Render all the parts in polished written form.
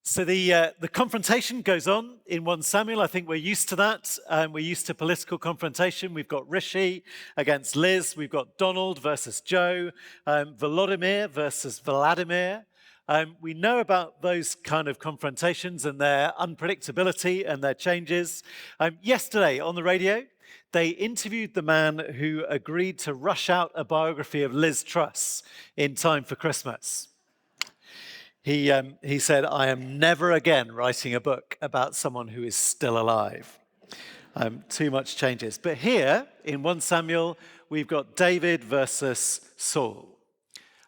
So the confrontation goes on in 1 Samuel. I think we're used to that. We're used to political confrontation. We've got Rishi against Liz. We've got Donald versus Joe. Volodymyr versus Vladimir. We know about those kind of confrontations and their unpredictability and their changes. Yesterday on the radio, they interviewed the man who agreed to rush out a biography of Liz Truss in time for Christmas. He said, "I am never again writing a book about someone who is still alive." Too much changes. But here in 1 Samuel, we've got David versus Saul.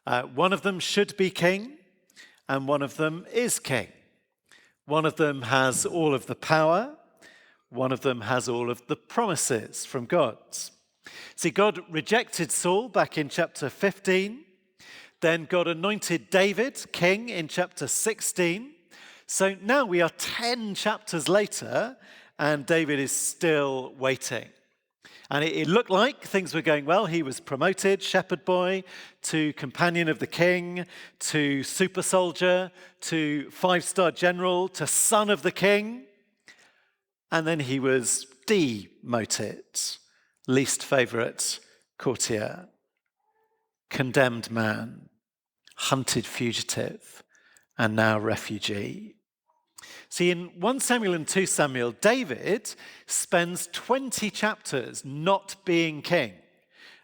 One of them should be king, and one of them is king. One of them has all of the power. One of them has all of the promises from God. See, God rejected Saul back in chapter 15. Then God anointed David king in chapter 16. So now we are 10 chapters later, and David is still waiting. And it looked like things were going well. He was promoted, shepherd boy, to companion of the king, to super soldier, to 5-star general, to son of the king. And then he was demoted, least favorite courtier, condemned man, hunted fugitive, and now refugee. See, in 1 Samuel and 2 Samuel, David spends 20 chapters not being king,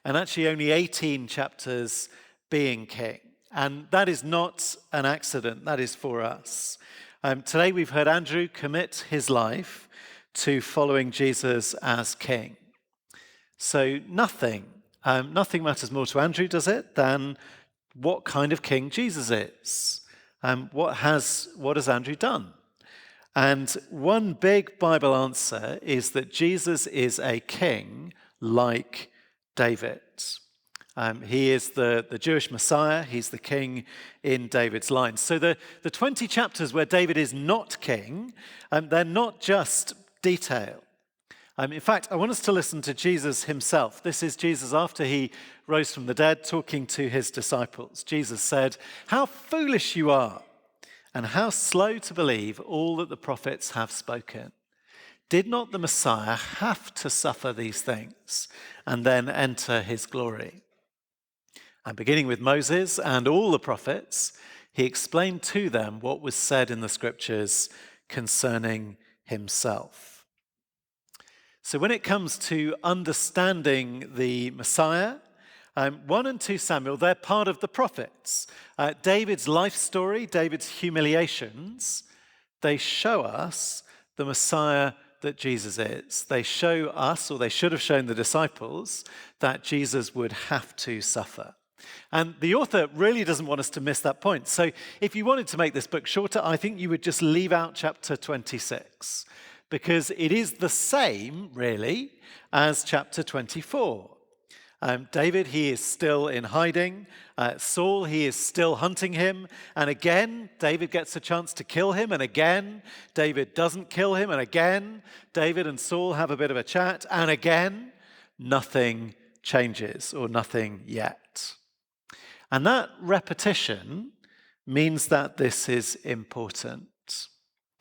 and actually only 18 chapters being king. And that is not an accident, that is for us. Today we've heard Andrew commit his life to following Jesus as king. So nothing matters more to Andrew, does it, than what kind of king Jesus is. What has Andrew done? And one big Bible answer is that Jesus is a king like David. He is the Jewish Messiah. He's the king in David's line. So the 20 chapters where David is not king, they're not just detail. In fact, I want us to listen to Jesus himself. This is Jesus after he rose from the dead, talking to his disciples. Jesus said, "How foolish you are, and how slow to believe all that the prophets have spoken. Did not the Messiah have to suffer these things and then enter his glory?" And beginning with Moses and all the prophets, he explained to them what was said in the scriptures concerning himself. So when it comes to understanding the Messiah, 1 and 2 Samuel, they're part of the prophets. David's life story, David's humiliations, they show us the Messiah that Jesus is. They show us, or they should have shown the disciples, that Jesus would have to suffer. And the author really doesn't want us to miss that point. So if you wanted to make this book shorter, I think you would just leave out chapter 26. Because it is the same, really, as chapter 24. David, he is still in hiding. Saul, he is still hunting him. And again, David gets a chance to kill him. And again, David doesn't kill him. And again, David and Saul have a bit of a chat. And again, nothing changes, or nothing yet. And that repetition means that this is important.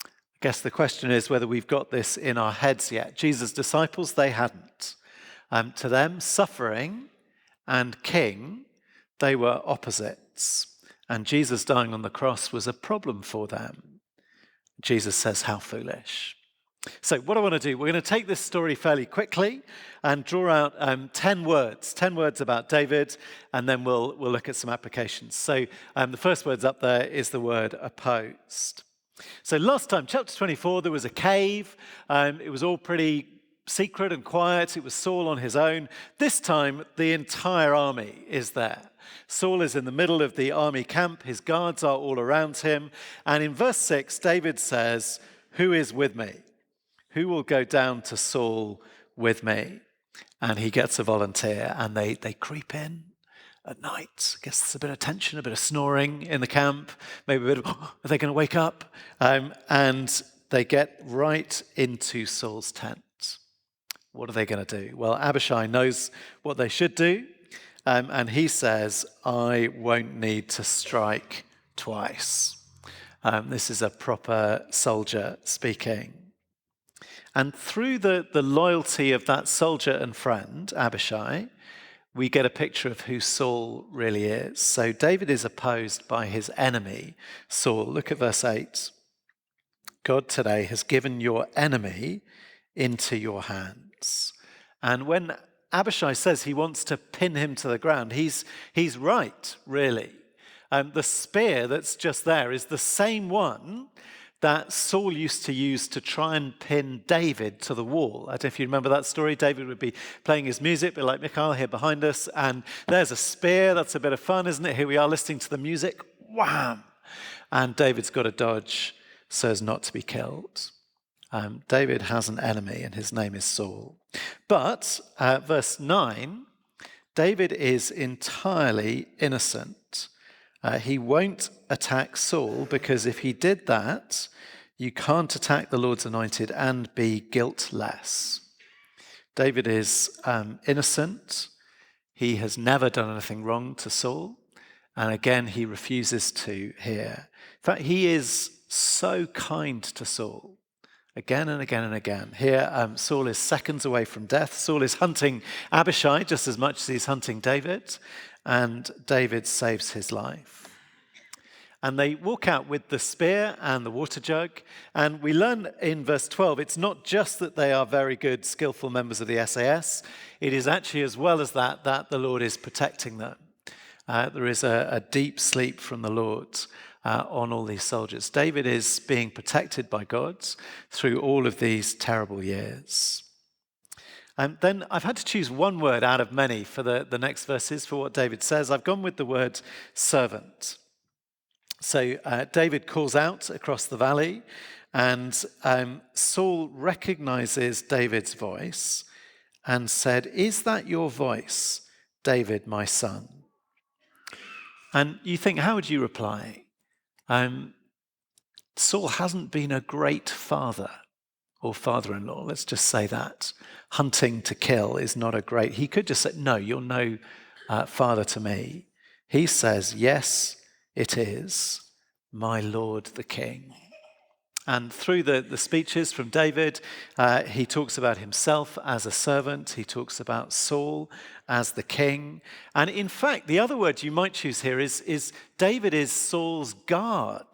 I guess the question is whether we've got this in our heads yet. Jesus' disciples, they hadn't. To them, suffering and king, they were opposites. And Jesus dying on the cross was a problem for them. Jesus says, "How foolish." So what I want to do, we're going to take this story fairly quickly and draw out 10 words about David, and then we'll look at some applications. So the first word's up there is the word opposed. So last time, chapter 24, there was a cave. It was all pretty secret and quiet. It was Saul on his own. This time, the entire army is there. Saul is in the middle of the army camp. His guards are all around him. And in verse 6, David says, "Who is with me? Who will go down to Saul with me?" And he gets a volunteer, and they creep in at night. I guess there's a bit of tension, a bit of snoring in the camp, maybe a bit of, are they going to wake up? And they get right into Saul's tent. What are they going to do? Well, Abishai knows what they should do, and he says, "I won't need to strike twice." This is a proper soldier speaking. And through the loyalty of that soldier and friend, Abishai, we get a picture of who Saul really is. So David is opposed by his enemy, Saul. Look at verse 8. God today has given your enemy into your hands. And when Abishai says he wants to pin him to the ground, he's right, really. The spear that's just there is the same one that Saul used to use to try and pin David to the wall. I don't know if you remember that story. David would be playing his music, but like Mikhail here behind us, and there's a spear. That's a bit of fun, isn't it? Here we are listening to the music. Wham! And David's got to dodge so as not to be killed. David has an enemy, and his name is Saul. But verse 9, David is entirely innocent. He won't attack Saul because if he did that, you can't attack the Lord's anointed and be guiltless. David is innocent. He has never done anything wrong to Saul. And again, he refuses to hear. In fact, he is so kind to Saul again and again and again. Here, Saul is seconds away from death. Saul is hunting Abishai just as much as he's hunting David. And David saves his life. And they walk out with the spear and the water jug. And we learn in verse 12, it's not just that they are very good, skillful members of the SAS. It is actually as well as that the Lord is protecting them. There is a deep sleep from the Lord on all these soldiers. David is being protected by God through all of these terrible years. And then I've had to choose one word out of many for the next verses for what David says. I've gone with the word servant. So David calls out across the valley, and Saul recognizes David's voice and said, "Is that your voice, David, my son?" And you think, how would you reply? Saul hasn't been a great father or father-in-law, let's just say that. Hunting to kill is not a great... He could just say, no, you're no father to me. He says, yes, it is, my Lord the King. And through the speeches from David, he talks about himself as a servant. He talks about Saul as the king. And in fact, the other word you might choose here is David is Saul's guard.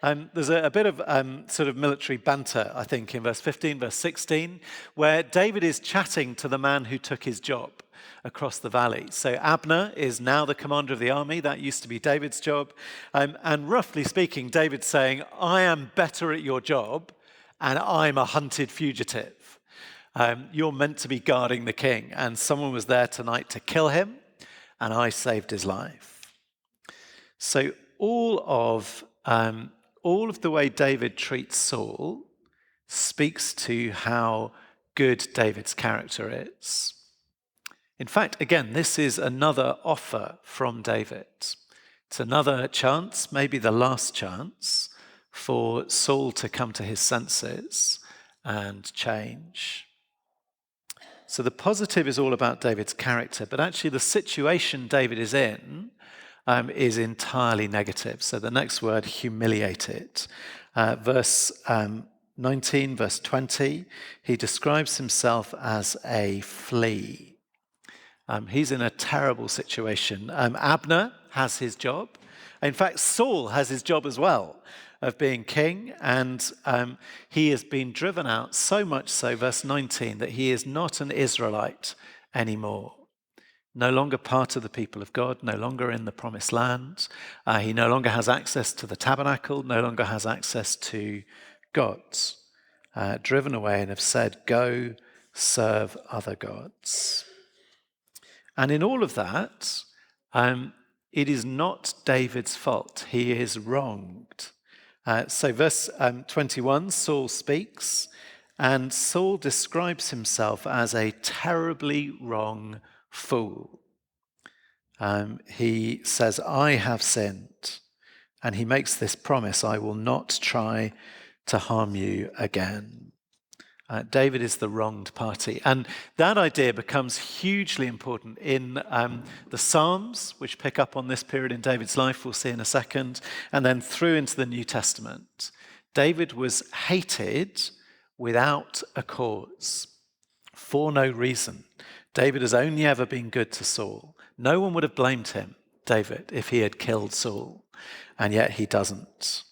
There's a bit of sort of military banter, I think, in verse 15, verse 16, where David is chatting to the man who took his job across the valley. So Abner is now the commander of the army. That used to be David's job. And roughly speaking, David's saying, I am better at your job, and I'm a hunted fugitive. You're meant to be guarding the king, and someone was there tonight to kill him, and I saved his life. So all of the way David treats Saul speaks to how good David's character is. In fact, again, this is another offer from David. It's another chance, maybe the last chance, for Saul to come to his senses and change. So the positive is all about David's character, but actually the situation David is in is entirely negative. So the next word, humiliated. Verse 19, verse 20, he describes himself as a flea. He's in a terrible situation. Abner has his job. In fact, Saul has his job as well of being king, and he has been driven out so much so, verse 19, that he is not an Israelite anymore. No longer part of the people of God, no longer in the promised land. He no longer has access to the tabernacle, no longer has access to God. Driven away and have said, go serve other gods. And in all of that, it is not David's fault. He is wronged. So verse 21, Saul speaks, and Saul describes himself as a terribly wrong fool. He says, I have sinned. And he makes this promise, I will not try to harm you again. David is the wronged party. And that idea becomes hugely important in the Psalms, which pick up on this period in David's life, we'll see in a second, and then through into the New Testament. David was hated without a cause, for no reason. David has only ever been good to Saul. No one would have blamed him, David, if he had killed Saul, and yet he doesn't.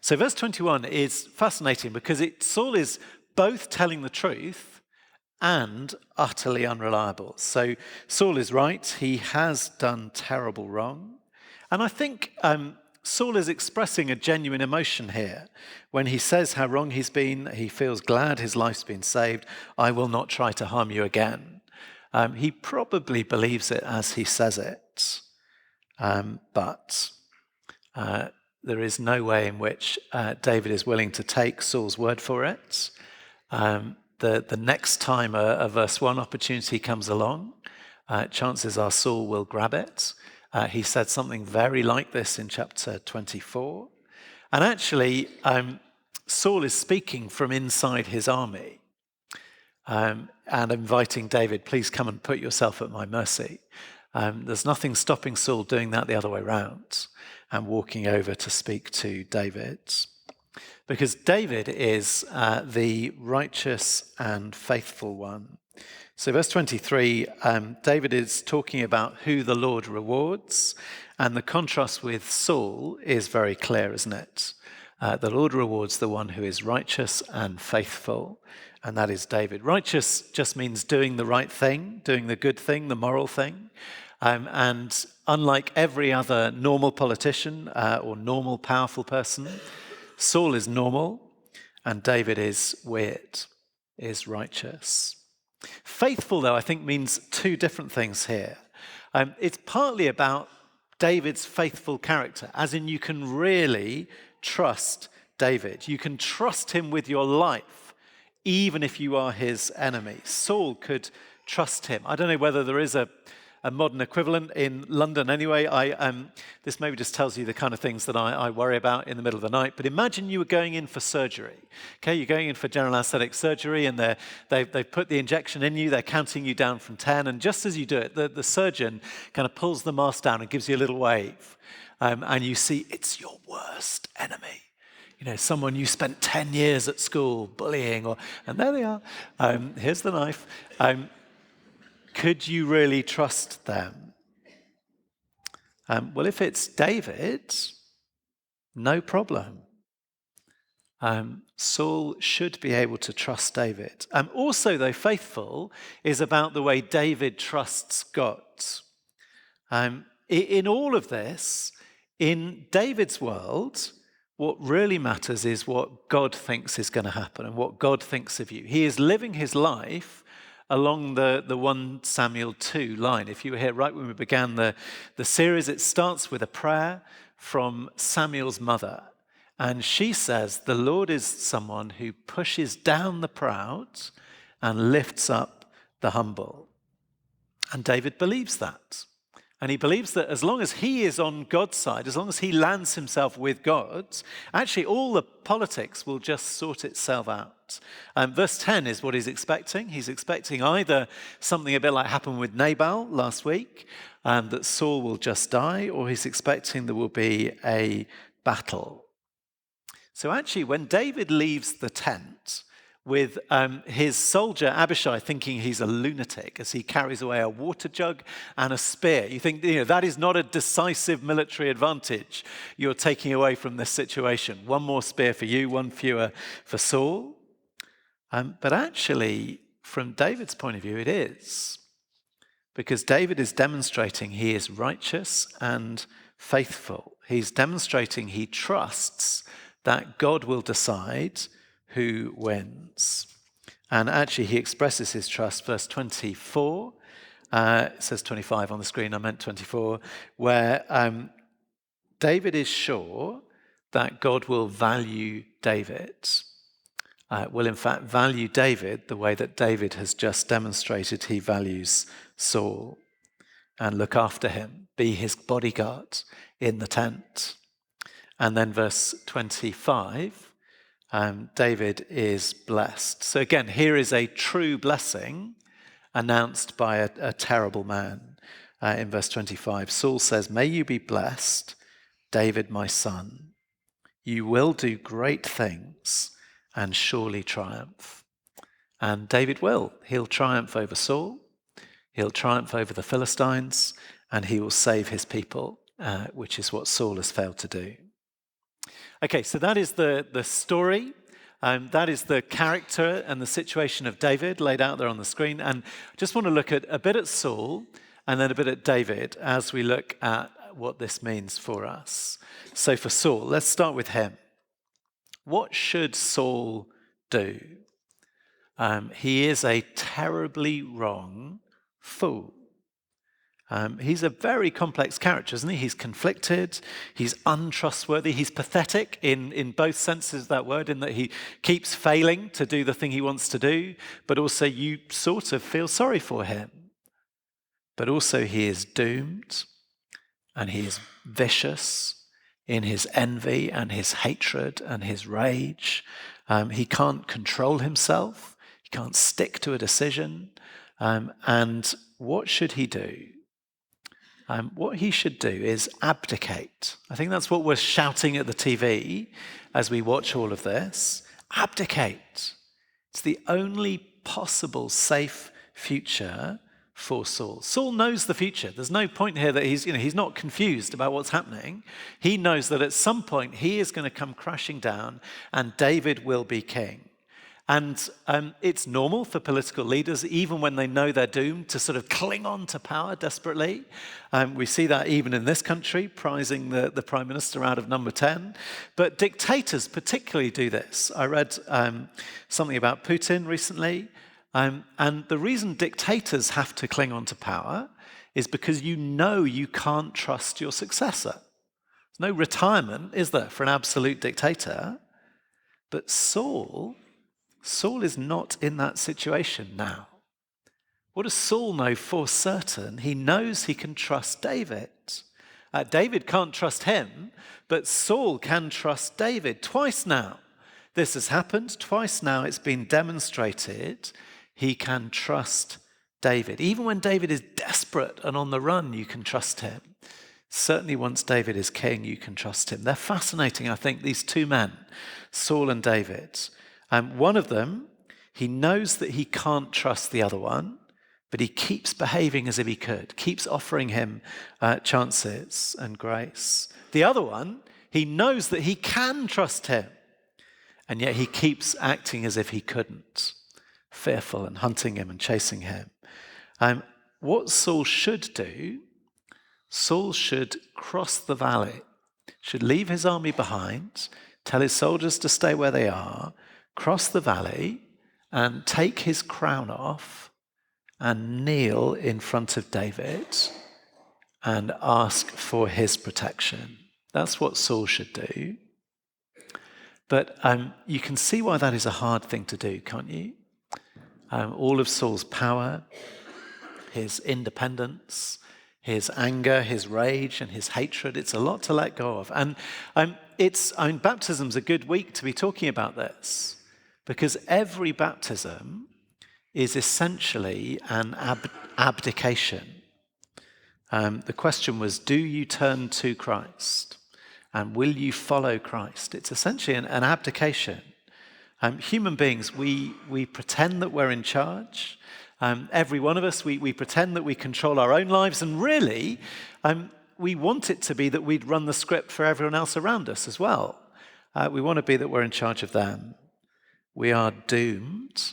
So verse 21 is fascinating because Saul is both telling the truth and utterly unreliable. So Saul is right, he has done terrible wrong. And I think Saul is expressing a genuine emotion here. When he says how wrong he's been, he feels glad his life's been saved. I will not try to harm you again. He probably believes it as he says it. But there is no way in which David is willing to take Saul's word for it. The next time a verse 1 opportunity comes along, chances are Saul will grab it. He said something very like this in chapter 24. And actually, Saul is speaking from inside his army and inviting David, please come and put yourself at my mercy. There's nothing stopping Saul doing that the other way around and walking over to speak to David. Because David is the righteous and faithful one. So verse 23, David is talking about who the Lord rewards, and the contrast with Saul is very clear, isn't it? The Lord rewards the one who is righteous and faithful, and that is David. Righteous just means doing the right thing, doing the good thing, the moral thing. And unlike every other normal politician or normal powerful person, Saul is normal, and David is weird, is righteous. Faithful, though, I think means two different things here. It's partly about David's faithful character, as in you can really trust David. You can trust him with your life, even if you are his enemy. Saul could trust him. I don't know whether there is a modern equivalent in London anyway. This maybe just tells you the kind of things that I worry about in the middle of the night. But imagine you were going in for surgery. Okay, you're going in for general anesthetic surgery, and they've put the injection in you. They're counting you down from 10. And just as you do it, the surgeon kind of pulls the mask down and gives you a little wave. And you see it's your worst enemy. You know, someone you spent 10 years at school bullying, and there they are. Here's the knife. Could you really trust them? Well, if it's David, no problem. Saul should be able to trust David. Also, though, faithful is about the way David trusts God. In all of this, in David's world, what really matters is what God thinks is going to happen and what God thinks of you. He is living his life along the 1 Samuel 2 line. If you were here right when we began the series, it starts with a prayer from Samuel's mother. And she says, the Lord is someone who pushes down the proud and lifts up the humble. And David believes that. And he believes that as long as he is on God's side, as long as he lands himself with God, actually all the politics will just sort itself out. Verse 10 is what he's expecting. He's expecting either something a bit like happened with Nabal last week, that Saul will just die, or he's expecting there will be a battle. So actually, when David leaves the tent with his soldier Abishai thinking he's a lunatic as he carries away a water jug and a spear. You think, that is not a decisive military advantage you're taking away from this situation. One more spear for you, one fewer for Saul. But actually, from David's point of view, it is. Because David is demonstrating he is righteous and faithful. He's demonstrating he trusts that God will decide who wins. And actually, he expresses his trust, verse 24. It says 25 on the screen, I meant 24, where David is sure that God will value David. Will in fact value David the way that David has just demonstrated he values Saul, and look after him, be his bodyguard in the tent. And then verse 25, David is blessed. So again, here is a true blessing announced by a terrible man. In verse 25, Saul says, "May you be blessed, David my son. You will do great things and surely triumph." And David will. He'll triumph over Saul. He'll triumph over the Philistines, and he will save his people, which is what Saul has failed to do. Okay, so that is the story. That is the character and the situation of David laid out there on the screen. And I just want to look at a bit at Saul and then a bit at David as we look at what this means for us. So for Saul, let's start with him. What should Saul do? He is a terribly wrong fool. He's a very complex character, isn't he? He's conflicted, he's untrustworthy, he's pathetic in both senses of that word, in that he keeps failing to do the thing he wants to do, but also you sort of feel sorry for him. But also he is doomed, and he is vicious in his envy and his hatred and his rage. He can't control himself, he can't stick to a decision. And what should he do? What he should do is abdicate. I think that's what we're shouting at the TV as we watch all of this. Abdicate. It's the only possible safe future for Saul. Saul knows the future. There's no point here that he's not confused about what's happening. He knows that at some point he is going to come crashing down and David will be king. And it's normal for political leaders, even when they know they're doomed, to sort of cling on to power desperately. We see that even in this country, prizing the Prime Minister out of number 10. But dictators particularly do this. I read something about Putin recently. And the reason dictators have to cling on to power is because you know you can't trust your successor. There's no retirement, is there, for an absolute dictator? But Saul is not in that situation now. What does Saul know for certain? He knows he can trust David. David can't trust him, but Saul can trust David. Twice now this has happened. Twice now it's been demonstrated he can trust David. Even when David is desperate and on the run, you can trust him. Certainly once David is king, you can trust him. They're fascinating, I think, these two men, Saul and David. One of them, he knows that he can't trust the other one, but he keeps behaving as if he could, keeps offering him chances and grace. The other one, he knows that he can trust him, and yet he keeps acting as if he couldn't, fearful and hunting him and chasing him. What Saul should do, Saul should cross the valley, should leave his army behind, tell his soldiers to stay where they are, cross the valley and take his crown off and kneel in front of David and ask for his protection. That's what Saul should do. But you can see why that is a hard thing to do, can't you? All of Saul's power, his independence, his anger, his rage, and his hatred, it's a lot to let go of. And baptism's a good week to be talking about this, because every baptism is essentially an abdication. The question was, do you turn to Christ? And will you follow Christ? It's essentially an abdication. Human beings, we pretend that we're in charge. Every one of us, we pretend that we control our own lives, and really, we want it to be that we'd run the script for everyone else around us as well. We want to be that we're in charge of them. We are doomed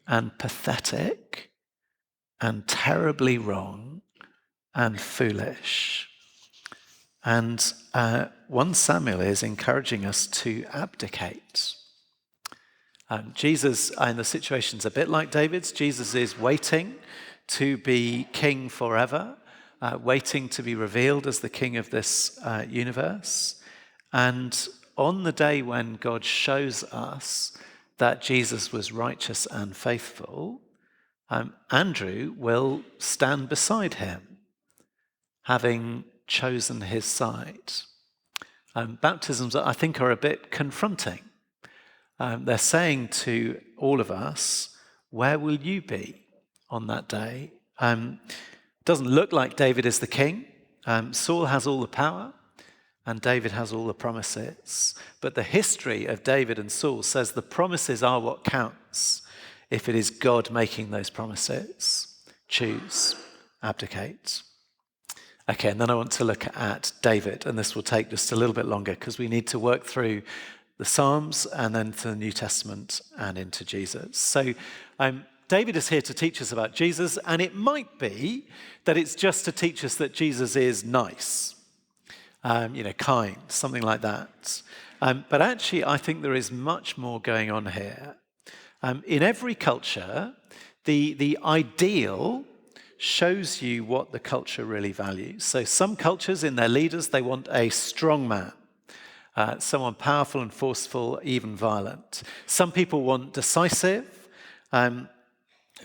and pathetic and terribly wrong and foolish. And 1 Samuel is encouraging us to abdicate. Jesus, in the situation's a bit like David's. Jesus is waiting to be king forever, waiting to be revealed as the king of this universe. And on the day when God shows us that Jesus was righteous and faithful, Andrew will stand beside him, having chosen his side. Baptisms, I think, are a bit confronting. They're saying to all of us, where will you be on that day? Doesn't look like David is the king. Saul has all the power, and David has all the promises. But the history of David and Saul says the promises are what counts. If it is God making those promises, choose, abdicate. Okay, and then I want to look at David, and this will take just a little bit longer because we need to work through the Psalms and then to the New Testament and into Jesus. So David is here to teach us about Jesus, and it might be that it's just to teach us that Jesus is nice, kind, something like that. But actually, I think there is much more going on here. In every culture, the ideal shows you what the culture really values. So some cultures, in their leaders, they want a strong man, someone powerful and forceful, even violent. Some people want decisive.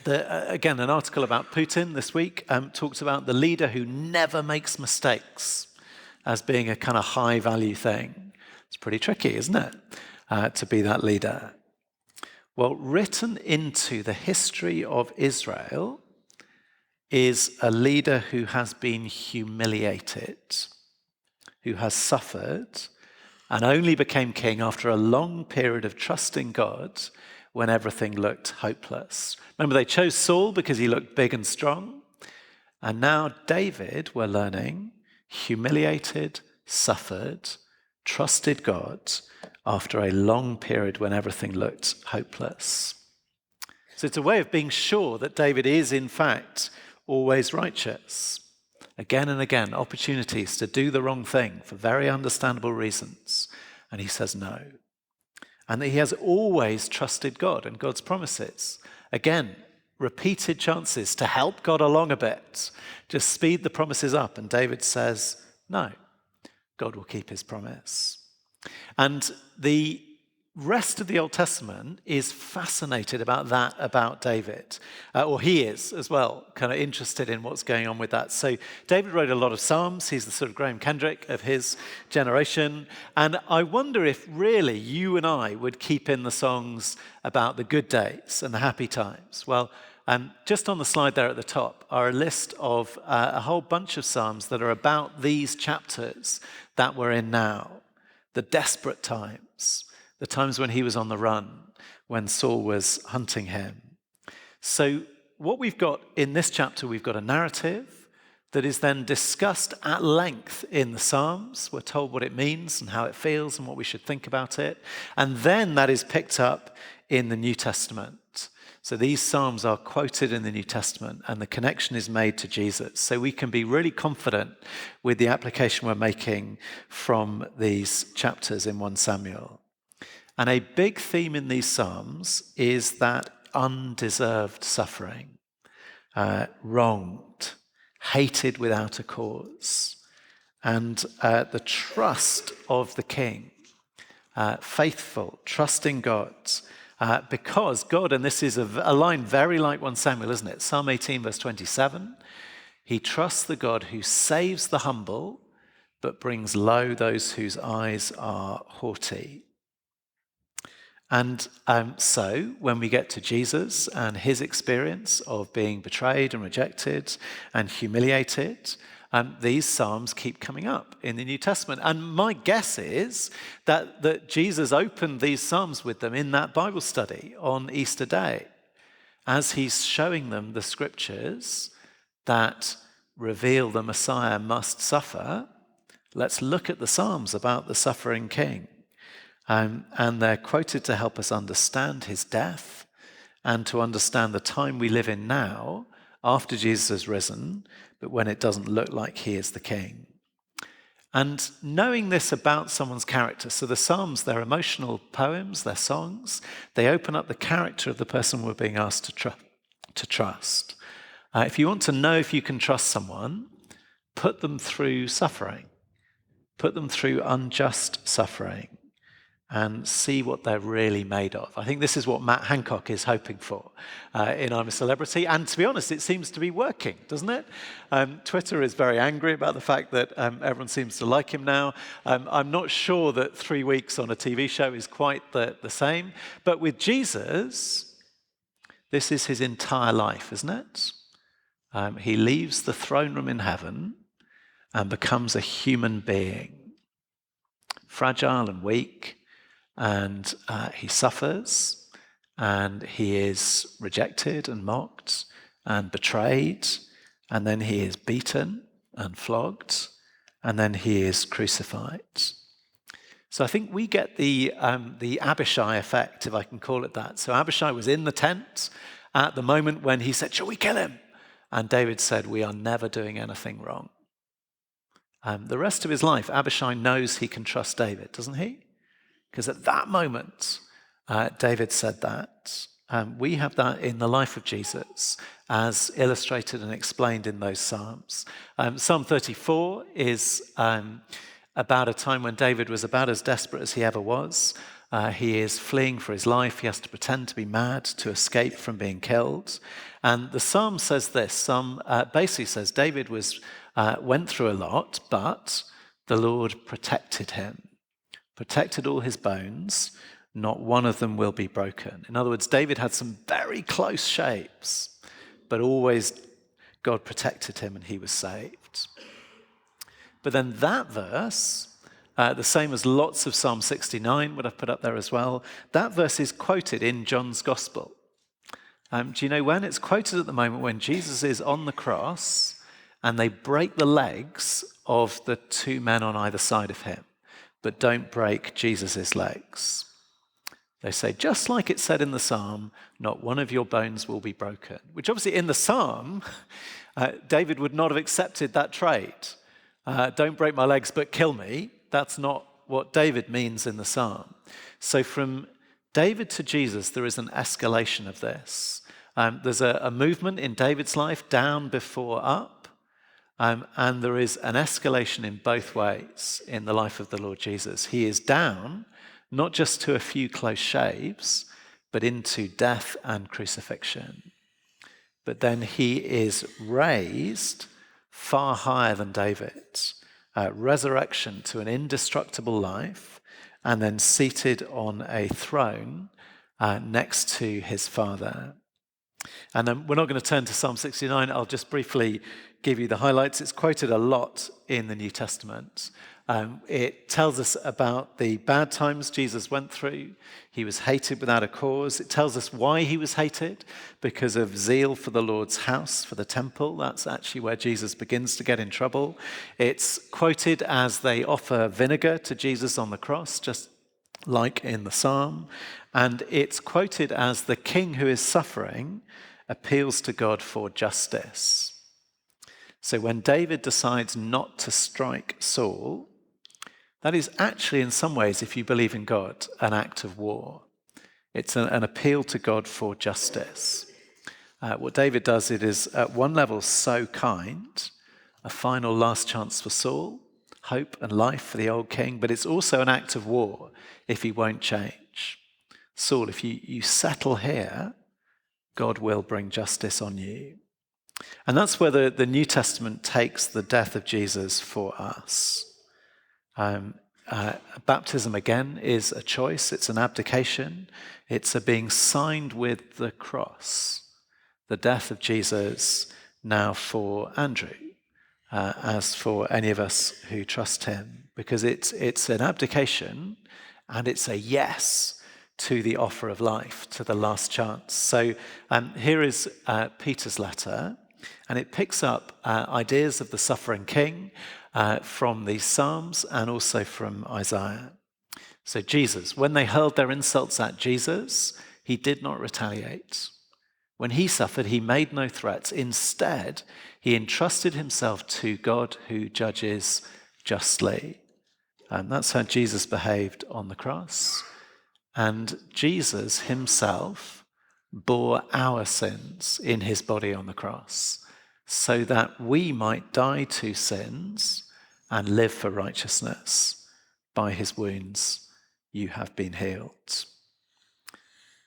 Again, an article about Putin this week talks about the leader who never makes mistakes as being a kind of high-value thing. It's pretty tricky, isn't it, to be that leader? Well, written into the history of Israel is a leader who has been humiliated, who has suffered, and only became king after a long period of trusting God when everything looked hopeless. Remember, they chose Saul because he looked big and strong. And now David, we're learning, humiliated, suffered, trusted God after a long period when everything looked hopeless. So it's a way of being sure that David is, in fact, always righteous. Again and again, opportunities to do the wrong thing for very understandable reasons. And he says no. And that he has always trusted God and God's promises. Again, repeated chances to help God along a bit, just speed the promises up. And David says, no, God will keep his promise. And the rest of the Old Testament is fascinated about that, about David. Or he is as well, kind of interested in what's going on with that. So David wrote a lot of Psalms. He's the sort of Graham Kendrick of his generation. And I wonder if really you and I would keep in the songs about the good days and the happy times. Well, just on the slide there at the top are a list of a whole bunch of Psalms that are about these chapters that we're in now. The desperate times, the times when he was on the run, when Saul was hunting him. So what we've got in this chapter, we've got a narrative that is then discussed at length in the Psalms. We're told what it means and how it feels and what we should think about it. And then that is picked up in the New Testament. So these Psalms are quoted in the New Testament and the connection is made to Jesus. So we can be really confident with the application we're making from these chapters in 1 Samuel. And a big theme in these Psalms is that undeserved suffering, wronged, hated without a cause, and the trust of the king, faithful, trusting God, because God, and this is a line very like 1 Samuel, isn't it? Psalm 18, verse 27, he trusts the God who saves the humble, but brings low those whose eyes are haughty. And so when we get to Jesus and his experience of being betrayed and rejected and humiliated, these Psalms keep coming up in the New Testament. And my guess is that Jesus opened these Psalms with them in that Bible study on Easter Day, as he's showing them the scriptures that reveal the Messiah must suffer. Let's look at the Psalms about the suffering king. And they're quoted to help us understand his death and to understand the time we live in now after Jesus has risen, but when it doesn't look like he is the king. And knowing this about someone's character, so the Psalms, they're emotional poems, they're songs, they open up the character of the person we're being asked to trust. If you want to know if you can trust someone, put them through suffering, put them through unjust suffering. and see what they're really made of. I think this is what Matt Hancock is hoping for in I'm a Celebrity. And to be honest, it seems to be working, doesn't it? Twitter is very angry about the fact that everyone seems to like him now. I'm not sure that 3 weeks on a TV show is quite the same. But with Jesus, this is his entire life, isn't it? He leaves the throne room in heaven and becomes a human being, fragile and weak, and he suffers, and he is rejected and mocked and betrayed, and then he is beaten and flogged, and then he is crucified. So I think we get the Abishai effect, if I can call it that. So Abishai was in the tent at the moment when he said, "Shall we kill him?" And David said, "We are never doing anything wrong." The rest of his life, Abishai knows he can trust David, doesn't he? Because at that moment, David said that. We have that in the life of Jesus, as illustrated and explained in those Psalms. Psalm 34 is about a time when David was about as desperate as he ever was. He is fleeing for his life. He has to pretend to be mad to escape from being killed. And the Psalm says this. Psalm basically says David went through a lot, but the Lord protected him, protected all his bones. Not one of them will be broken. In other words, David had some very close shaves, but always God protected him and he was saved. But then that verse, the same as lots of Psalm 69, what I've put up there as well, that verse is quoted in John's Gospel. Do you know when? It's quoted at the moment when Jesus is on the cross and they break the legs of the 2 men on either side of him, but don't break Jesus' legs. They say, just like it said in the Psalm, not one of your bones will be broken. Which obviously in the Psalm, David would not have accepted that trait. Don't break my legs, but kill me. That's not what David means in the Psalm. So from David to Jesus, there is an escalation of this. There's a movement in David's life, down before up, and there is an escalation in both ways in the life of the Lord Jesus. He is down, not just to a few close shaves, but into death and crucifixion. But then he is raised far higher than David, resurrection to an indestructible life, and then seated on a throne next to his Father. And then we're not going to turn to Psalm 69. I'll just briefly give you the highlights. It's quoted a lot in the New Testament. It tells us about the bad times Jesus went through. He was hated without a cause. It tells us why he was hated, because of zeal for the Lord's house, for the temple. That's actually where Jesus begins to get in trouble. It's quoted as they offer vinegar to Jesus on the cross, just like in the Psalm. And it's quoted as the king who is suffering appeals to God for justice. So when David decides not to strike Saul, that is actually, in some ways, if you believe in God, an act of war. It's an appeal to God for justice. What David does, it is at one level so kind, a final last chance for Saul, hope and life for the old king, but it's also an act of war if he won't change. Saul, if you settle here, God will bring justice on you. And that's where the New Testament takes the death of Jesus for us. Baptism, again, is a choice. It's an abdication. It's a being signed with the cross, the death of Jesus now for Andrew, as for any of us who trust him, because it's an abdication and it's a yes to the offer of life, to the last chance. So here is Peter's letter, and it picks up ideas of the suffering king from the Psalms and also from Isaiah. So Jesus, when they hurled their insults at Jesus, he did not retaliate. When he suffered, he made no threats. Instead, he entrusted himself to God who judges justly. And that's how Jesus behaved on the cross. And Jesus himself bore our sins in his body on the cross, so that we might die to sins and live for righteousness. By his wounds you have been healed.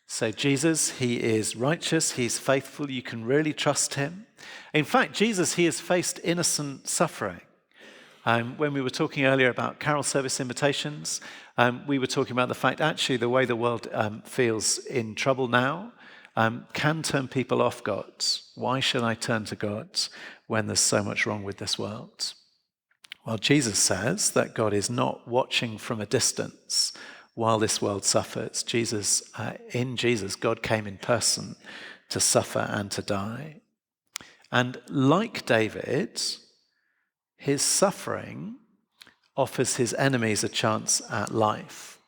So Jesus, he is righteous, he's faithful, you can really trust him. In fact, Jesus, he has faced innocent suffering. When we were talking earlier about carol service invitations, we were talking about the fact actually the way the world feels in trouble now can turn people off God. Why should I turn to God when there's so much wrong with this world? Well, Jesus says that God is not watching from a distance while this world suffers. In Jesus, God came in person to suffer and to die. And like David, his suffering offers his enemies a chance at life.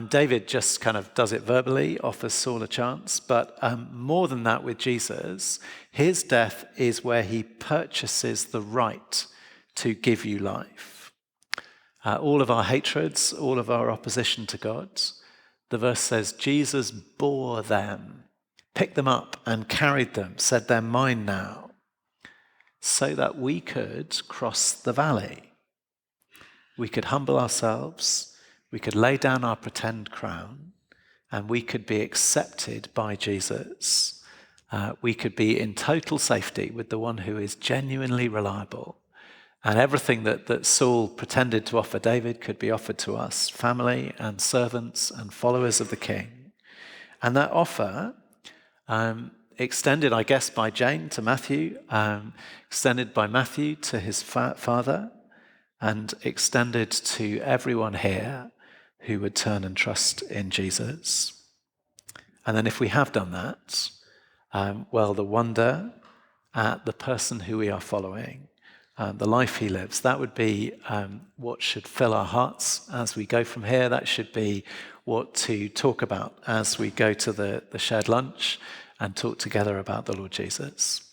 David just kind of does it verbally, offers Saul a chance, but more than that with Jesus, his death is where he purchases the right to give you life. All of our hatreds, all of our opposition to God, the verse says, Jesus bore them, picked them up and carried them, said they're mine now, so that we could cross the valley. We could humble ourselves, we could lay down our pretend crown, and we could be accepted by Jesus. We could be in total safety with the one who is genuinely reliable. And everything that Saul pretended to offer David could be offered to us, family and servants and followers of the king. And that offer, extended, I guess, by Jane to Matthew, extended by Matthew to his father, and extended to everyone here who would turn and trust in Jesus. And then if we have done that, the wonder at the person who we are following, the life he lives, that would be what should fill our hearts as we go from here. That should be what to talk about as we go to the shared lunch and talk together about the Lord Jesus.